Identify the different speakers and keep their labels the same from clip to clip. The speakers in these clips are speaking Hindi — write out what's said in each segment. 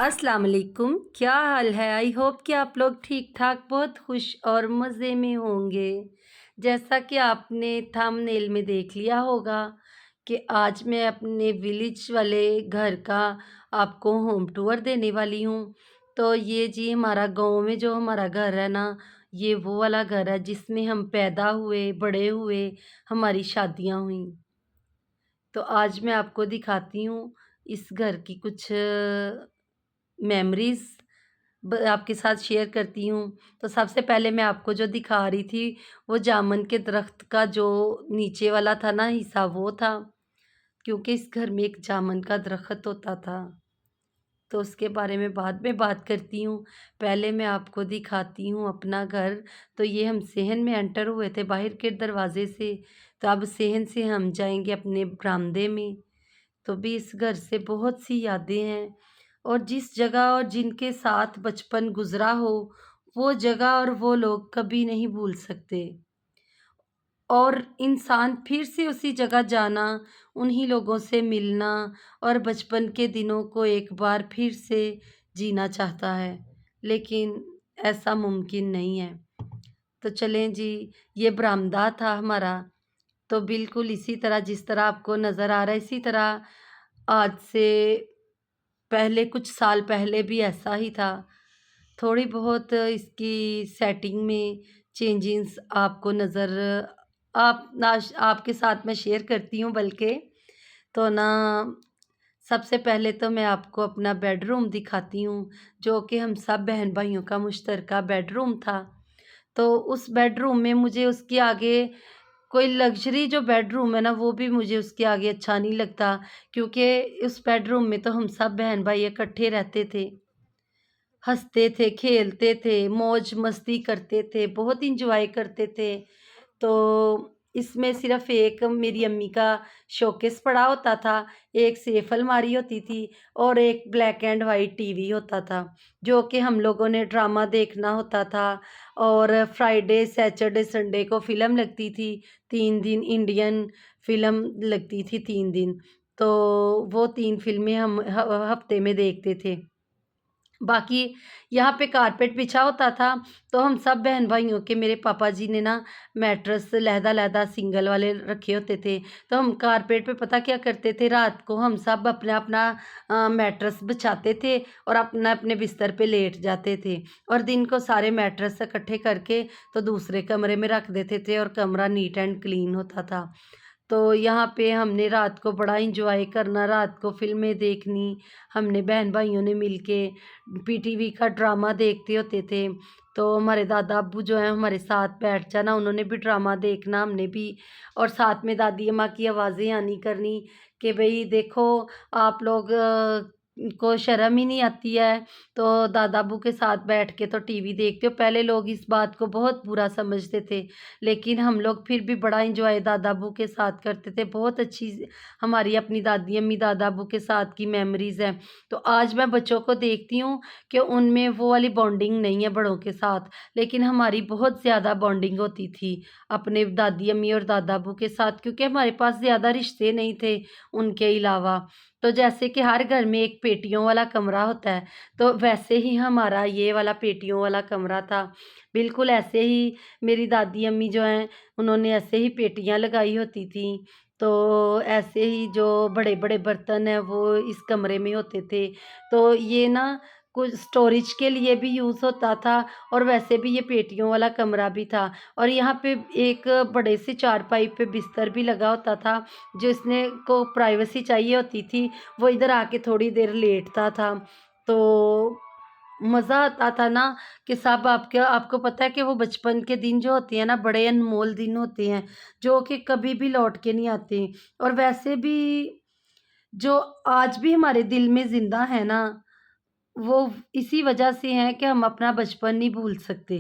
Speaker 1: अस्सलाम वालेकुम। क्या हाल है? आई होप कि आप लोग ठीक ठाक बहुत खुश और मज़े में होंगे। जैसा कि आपने थंबनेल में देख लिया होगा कि आज मैं अपने विलेज वाले घर का आपको होम टूर देने वाली हूँ। तो ये जी हमारा गांव में जो हमारा घर है ना, ये वो वाला घर है जिसमें हम पैदा हुए, बड़े हुए, हमारी शादियाँ हुई। तो आज मैं आपको दिखाती हूँ इस घर की कुछ मेमोरीज़ आपके साथ शेयर करती हूँ। तो सबसे पहले मैं आपको जो दिखा रही थी, वो जामुन के दरख्त का जो नीचे वाला था ना हिस्सा, वो था, क्योंकि इस घर में एक जामुन का दरख्त होता था। तो उसके बारे में बाद में बात करती हूँ। पहले मैं आपको दिखाती हूँ अपना घर। तो ये हम सेहन में एंटर हुए थे बाहर के दरवाज़े से, तो अब सेहन से हम जाएँगे अपने बरामदे में। तो भी इस घर से बहुत सी यादें हैं, और जिस जगह और जिनके साथ बचपन गुज़रा हो, वो जगह और वो लोग कभी नहीं भूल सकते। और इंसान फिर से उसी जगह जाना, उन्हीं लोगों से मिलना और बचपन के दिनों को एक बार फिर से जीना चाहता है, लेकिन ऐसा मुमकिन नहीं है। तो चलें जी, ये बरामदा था हमारा। तो बिल्कुल इसी तरह जिस तरह आपको नज़र आ रहा है, इसी तरह आज से पहले कुछ साल पहले भी ऐसा ही था। थोड़ी बहुत इसकी सेटिंग में चेंजेस आपको नज़र आप नाश आपके साथ मैं शेयर करती हूँ बल्कि। तो ना, सबसे पहले तो मैं आपको अपना बेडरूम दिखाती हूँ, जो कि हम सब बहन-भाइयों का मुश्तरका बेडरूम था। तो उस बेडरूम में मुझे उसके आगे कोई लग्ज़री जो बेडरूम है ना, वो भी मुझे उसके आगे अच्छा नहीं लगता, क्योंकि उस बेडरूम में तो हम सब बहन-भाई इकट्ठे रहते थे, हँसते थे, खेलते थे, मौज-मस्ती करते थे, बहुत एन्जॉय करते थे। तो इसमें सिर्फ़ एक मेरी अम्मी का शोकेस पड़ा होता था, एक सेफ अलमारी होती थी और एक ब्लैक एंड वाइट टीवी होता था, जो कि हम लोगों ने ड्रामा देखना होता था। और फ्राइडे, सैटरडे, संडे को फ़िल्म लगती थी, 3 दिन इंडियन फ़िल्म लगती थी 3 दिन। तो वो 3 फ़िल्में हम हफ़्ते में देखते थे। बाकी यहाँ पे कारपेट बिछा होता था, तो हम सब बहन-भाइयों के, मेरे पापा जी ने ना मैट्रेस लहदा-लहदा सिंगल वाले रखे होते थे, तो हम कारपेट पे पता क्या करते थे, रात को हम सब अपना-अपना मैट्रेस बिछाते थे और अपने-अपने बिस्तर पे लेट जाते थे, और दिन को सारे मैट्रेस इकट्ठे करके तो दूसरे कमरे में रख देते थे और कमरा नीट एंड क्लीन होता था। तो यहाँ पे हमने रात को बड़ा एन्जॉय करना, रात को फ़िल्में देखनी, हमने बहन-भाइयों ने मिलके पीटीवी का ड्रामा देखते होते थे। तो हमारे दादा-अब्बू जो हैं हमारे साथ बैठ जाना, उन्होंने भी ड्रामा देखना, हमने भी। और साथ में दादी अम्मा की आवाज़ें आनी करनी कि भई देखो, आप लोग को शर्म ही नहीं आती है, तो दादा-अब्बू के साथ बैठ के तो टीवी देखते हो। पहले लोग इस बात को बहुत बुरा समझते थे, लेकिन हम लोग फिर भी बड़ा एन्जॉय दादा-अब्बू के साथ करते थे। बहुत अच्छी हमारी अपनी दादी अम्मी, दादा-अब्बू के साथ की मेमोरीज़ हैं। तो आज मैं बच्चों को देखती हूँ कि उनमें वो वाली बॉन्डिंग नहीं है बड़ों के साथ, लेकिन हमारी बहुत ज़्यादा बॉन्डिंग होती थी अपने दादी अम्मी और दादा-अब्बू के साथ, क्योंकि हमारे पास ज़्यादा रिश्ते नहीं थे उनके अलावा। तो जैसे कि हर घर में एक पेटियों वाला कमरा होता है, तो वैसे ही हमारा ये वाला पेटियों वाला कमरा था। बिल्कुल ऐसे ही मेरी दादी अम्मी जो हैं, उन्होंने ऐसे ही पेटियाँ लगाई होती थीं। तो ऐसे ही जो बड़े-बड़े बर्तन हैं वो इस कमरे में होते थे। तो ये ना कुछ स्टोरेज के लिए भी यूज़ होता था, और वैसे भी ये पेटियों वाला कमरा भी था। और यहाँ पे एक बड़े से चारपाई पे बिस्तर भी लगा होता था, जिसने को प्राइवेसी चाहिए होती थी, वो इधर आके थोड़ी देर लेटता था। तो मज़ा आता था ना कि सब आपको पता है कि वो बचपन के दिन जो होते हैं ना, बड़े अनमोल दिन होते हैं, जो कि कभी भी लौट के नहीं आते। और वैसे भी जो आज भी हमारे दिल में ज़िंदा है ना, वो इसी वजह से हैं कि हम अपना बचपन नहीं भूल सकते।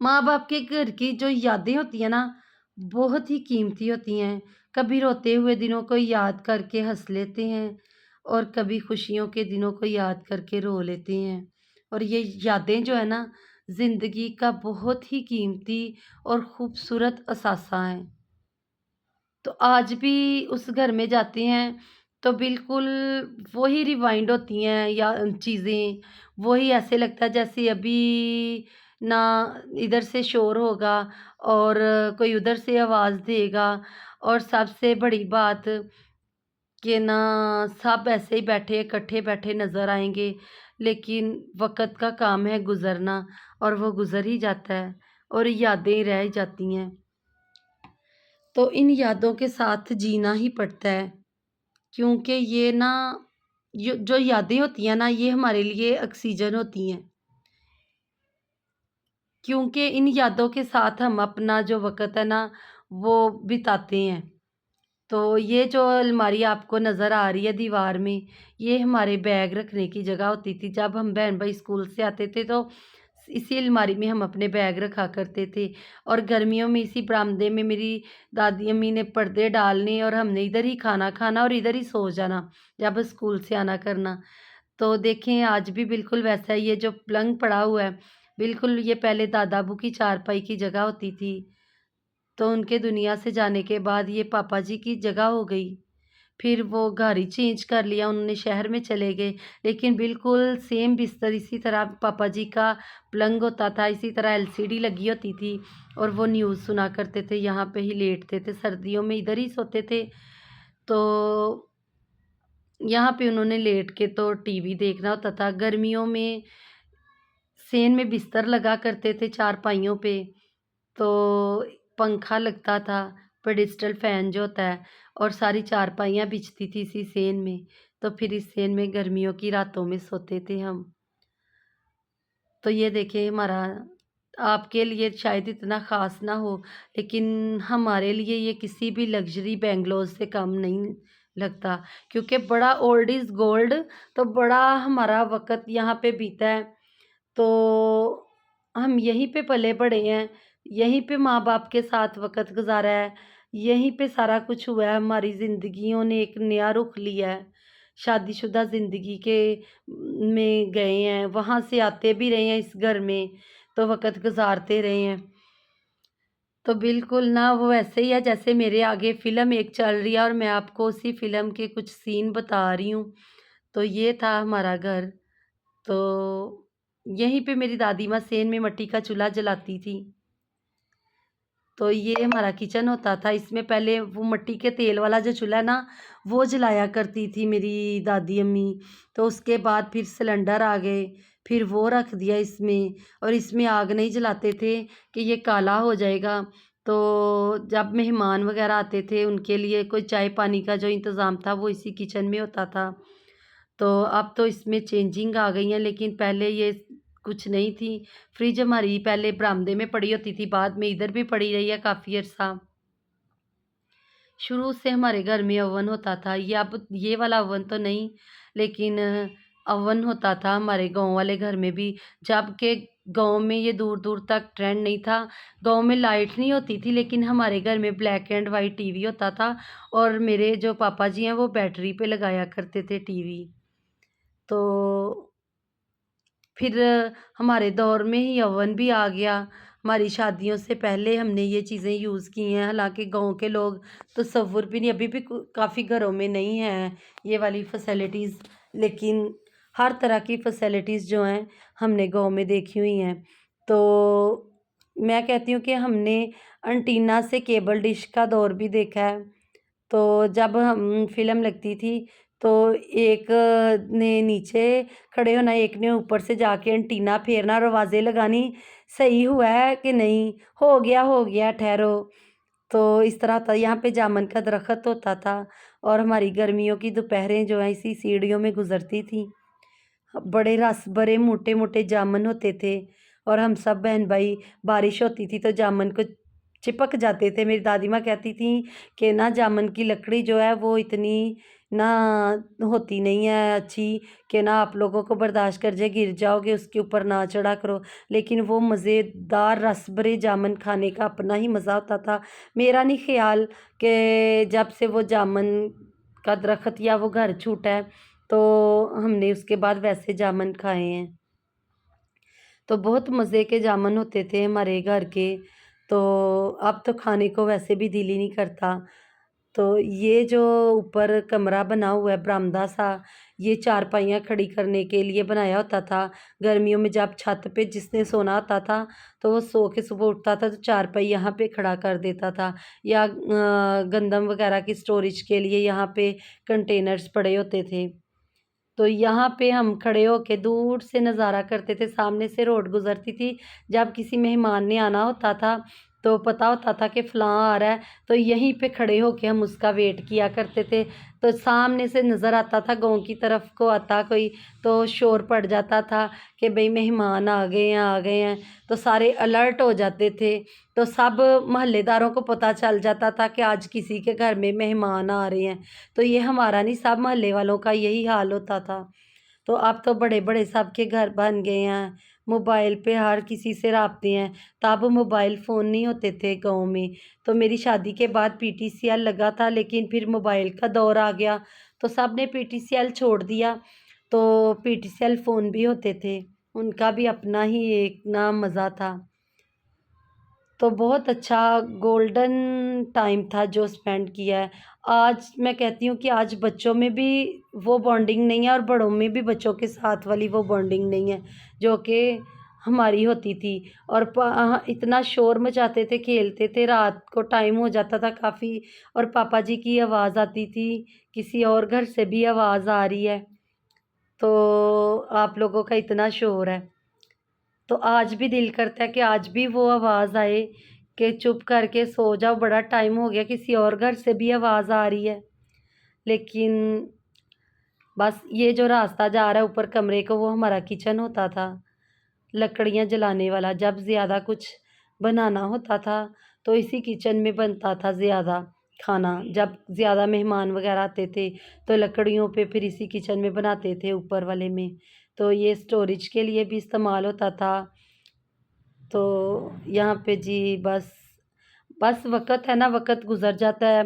Speaker 1: माँ-बाप के घर की जो यादें होती हैं ना, बहुत ही कीमती होती हैं। कभी रोते हुए दिनों को याद करके हँस लेते हैं, और कभी खुशियों के दिनों को याद करके रो लेते हैं। और ये यादें जो है ना, ज़िंदगी का बहुत ही कीमती और खूबसूरत असासा हैं। तो आज भी उस घर में जाते हैं, तो बिल्कुल वही रिवाइंड होती हैं या चीज़ें, वही ऐसे लगता है जैसे अभी ना इधर से शोर होगा और कोई उधर से आवाज़ देगा। और सबसे बड़ी बात कि ना सब ऐसे ही बैठे इकट्ठे बैठे नज़र आएँगे, लेकिन वक़्त का काम है गुज़रना और वो गुज़र ही जाता है और यादें रह ही जाती हैं। तो इन यादों के साथ जीना ही पड़ता है, क्योंकि ये ना जो यादें होती हैं ना, ये हमारे लिए ऑक्सीजन होती हैं। क्योंकि इन यादों के साथ हम अपना जो वक़्त है ना, वो बिताते हैं। तो ये जो अलमारी आपको नज़र आ रही है दीवार में, ये हमारे बैग रखने की जगह होती थी। जब हम बहन-भाई स्कूल से आते थे तो इसी अलमारी में हम अपने बैग रखा करते थे। और गर्मियों में इसी बरामदे में मेरी दादी अम्मी ने पर्दे डालने और हमने इधर ही खाना खाना और इधर ही सो जाना, जब स्कूल से आना करना। तो देखें आज भी बिल्कुल वैसा है, ये जो पलंग पड़ा हुआ है, बिल्कुल ये पहले दादा-अबू की चारपाई की जगह होती थी। तो उनके दुनिया से जाने के बाद ये पापा जी की जगह हो गई। फिर वो घर ही चेंज कर लिया, उन्होंने शहर में चले गए। लेकिन बिल्कुल सेम बिस्तर इसी तरह पापा जी का पलंग होता था, इसी तरह एलसीडी लगी होती थी और वो न्यूज़ सुना करते थे, यहाँ पे ही लेटते थे। सर्दियों में इधर ही सोते थे, तो यहाँ पे उन्होंने लेट के तो टीवी देखना होता था। गर्मियों में सेन में बिस्तर लगा करते थे चारपाइयों पे, तो पंखा लगता था, पेडिस्टल फ़ैन जो होता है, और सारी चारपाइयाँ बिछती थी इसी सेन में। तो फिर इस सेन में गर्मियों की रातों में सोते थे हम। तो ये देखिए हमारा, आपके लिए शायद इतना ख़ास ना हो, लेकिन हमारे लिए ये किसी भी लग्ज़री बैंगलोर से कम नहीं लगता, क्योंकि बड़ा ओल्ड इज़ गोल्ड। तो बड़ा हमारा वक़्त यहाँ पे बीता है। तो हम यहीं पे पले-बढ़े हैं, यहीं पे माँ-बाप के साथ वक़्त गुज़ारा है, यहीं पे सारा कुछ हुआ है, हमारी ज़िंदगियों ने एक नया रुख़ लिया है। शादीशुदा ज़िंदगी के में गए हैं, वहाँ से आते भी रहे हैं इस घर में, तो वक़्त गुज़ारते रहे हैं। तो बिल्कुल ना वो ऐसे ही है जैसे मेरे आगे फ़िल्म एक चल रही है और मैं आपको उसी फ़िल्म के कुछ सीन बता रही हूँ। तो ये था हमारा घर। तो यहीं पे मेरी दादी माँ सेन में मिट्टी का चूल्हा जलाती थी। तो ये हमारा किचन होता था, इसमें पहले वो मिट्टी के तेल वाला जो चूल्हा है ना, वो जलाया करती थी मेरी दादी अम्मी। तो उसके बाद फिर सिलेंडर आ गए, फिर वो रख दिया इसमें, और इसमें आग नहीं जलाते थे कि ये काला हो जाएगा। तो जब मेहमान वग़ैरह आते थे, उनके लिए कोई चाय-पानी का जो इंतज़ाम था, वो इसी किचन में होता था। तो अब तो इसमें चेंजिंग आ गई है, लेकिन पहले ये कुछ नहीं थी। फ्रिज हमारी पहले बरामदे में पड़ी होती थी, बाद में इधर भी पड़ी रही है काफ़ी अरसा। शुरू से हमारे घर में ओवन होता था, ये अब ये वाला ओवन तो नहीं, लेकिन ओवन होता था हमारे गाँव वाले घर में भी। जबकि गाँव में ये दूर-दूर तक ट्रेंड नहीं था। गाँव में लाइट नहीं होती थी, लेकिन हमारे घर में ब्लैक एंड वाइट टीवी होता था और मेरे जो पापा जी हैं, वो बैटरी पे लगाया करते थे टीवी। तो फिर हमारे दौर में ही ओवन भी आ गया। हमारी शादियों से पहले हमने ये चीज़ें यूज़ की हैं, हालाँकि गाँव के लोग तसव्वुर भी नहीं, अभी भी काफ़ी घरों में नहीं है ये वाली फैसिलिटीज़, लेकिन हर तरह की फैसिलिटीज़ जो हैं हमने गाँव में देखी हुई हैं। तो मैं कहती हूँ कि हमने एंटीना से केबल डिश का दौर भी देखा है। तो जब हम फ़िल्म लगती थी, तो एक ने नीचे खड़े होना, एक ने ऊपर से जाके एंटीना फेरना और आवाज़ें लगानी, सही हुआ है कि नहीं, हो गया, ठहरो। तो इस तरह था, यहाँ पे जामुन का दरख़्त होता था और हमारी गर्मियों की दोपहरें जो हैं इसी सीढ़ियों में गुज़रती थीं। बड़े रस भरे मोटे-मोटे जामुन होते थे और हम सब बहन-भाई, बारिश होती थी तो जामुन को चिपक जाते थे। मेरी दादी माँ कहती थीं कि ना जामुन की लकड़ी जो है वो इतनी ना होती नहीं है अच्छी कि ना आप लोगों को बर्दाश्त कर जाए, गिर जाओगे, उसके ऊपर ना चढ़ा करो। लेकिन वो मज़ेदार रस भरे जामुन खाने का अपना ही मज़ा होता था। मेरा नहीं ख़्याल कि जब से वो जामुन का दरख़्त या वो घर छूटा है, तो हमने उसके बाद वैसे जामुन खाए हैं। तो बहुत मज़े के जामुन होते थे हमारे घर के, तो अब तो खाने को वैसे भी दिल ही नहीं करता। तो ये जो ऊपर कमरा बना हुआ है बरामदा सा, ये चारपाइयाँ खड़ी करने के लिए बनाया होता था। गर्मियों में जब छत पे जिसने सोना होता था तो वो सो के सुबह उठता था तो चारपाई यहाँ पे खड़ा कर देता था। या गंदम वगैरह की स्टोरेज के लिए यहाँ पे कंटेनर्स पड़े होते थे। तो यहाँ पे हम खड़े होके दूर से नज़ारा करते थे, सामने से रोड गुज़रती थी। जब किसी मेहमान ने आना होता था, तो पता होता था कि फ़लाँ आ रहा है, तो यहीं पे खड़े होके हम उसका वेट किया करते थे। तो सामने से नज़र आता था गाँव की तरफ को आता कोई, तो शोर पड़ जाता था कि भई मेहमान आ गए हैं, तो सारे अलर्ट हो जाते थे। तो सब मोहल्लेदारों को पता चल जाता था कि आज किसी के घर में मेहमान आ रहे हैं। तो ये हमारा नहीं, सब मोहल्ले वालों का यही हाल होता था। तो अब तो बड़े-बड़े सबके घर बन गए हैं, मोबाइल पे हर किसी से राब्ते हैं। तब मोबाइल फ़ोन नहीं होते थे गाँव में। तो मेरी शादी के बाद पीटीसीएल लगा था, लेकिन फिर मोबाइल का दौर आ गया, तो सब ने पीटीसीएल छोड़ दिया। तो पीटीसीएल फ़ोन भी होते थे, उनका भी अपना ही एक ना मज़ा था। तो बहुत अच्छा गोल्डन टाइम था जो स्पेंड किया है। आज मैं कहती हूँ कि आज बच्चों में भी वो बॉन्डिंग नहीं है और बड़ों में भी बच्चों के साथ वाली वो बॉन्डिंग नहीं है, जो कि हमारी होती थी। और इतना शोर मचाते थे, खेलते थे, रात को टाइम हो जाता था काफ़ी और पापा जी की आवाज़ आती थी, किसी और घर से भी आवाज़ आ रही है, तो आप लोगों का इतना शोर है। तो आज भी दिल करता है कि आज भी वो आवाज़ आए कि चुप करके सो जाओ, बड़ा टाइम हो गया, किसी और घर से भी आवाज़ आ रही है। लेकिन बस ये जो रास्ता जा रहा है ऊपर कमरे को, वो हमारा किचन होता था, लकड़ियाँ जलाने वाला। जब ज़्यादा कुछ बनाना होता था तो इसी किचन में बनता था ज़्यादा खाना। जब ज़्यादा मेहमान वगैरह आते थे तो लकड़ियों पे फिर इसी किचन में बनाते थे ऊपर वाले में। तो ये स्टोरेज के लिए भी इस्तेमाल होता था। तो यहाँ पे जी बस वक़्त है ना, वक़्त गुज़र जाता है,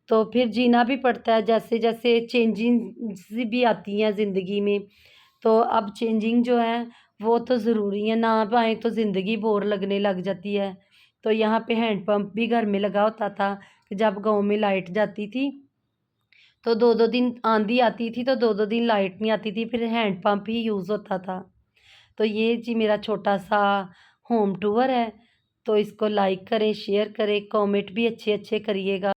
Speaker 1: तो फिर जीना भी पड़ता है। जैसे-जैसे चेंजिंग्स भी आती हैं ज़िंदगी में, तो अब चेंजिंग जो है वो तो ज़रूरी है, ना पाएँ तो ज़िंदगी बोर लगने लग जाती है। तो यहाँ पे हैंड पंप भी घर में लगा होता था कि जब गाँव में लाइट जाती थी, तो 2-2 दिन आँधी आती थी, तो 2-2 दिन लाइट नहीं आती थी, फिर हैंड पंप ही यूज़ होता था। तो ये जी मेरा छोटा-सा होम टूर है, तो इसको लाइक करें, शेयर करें, कमेंट भी अच्छे-अच्छे करिएगा।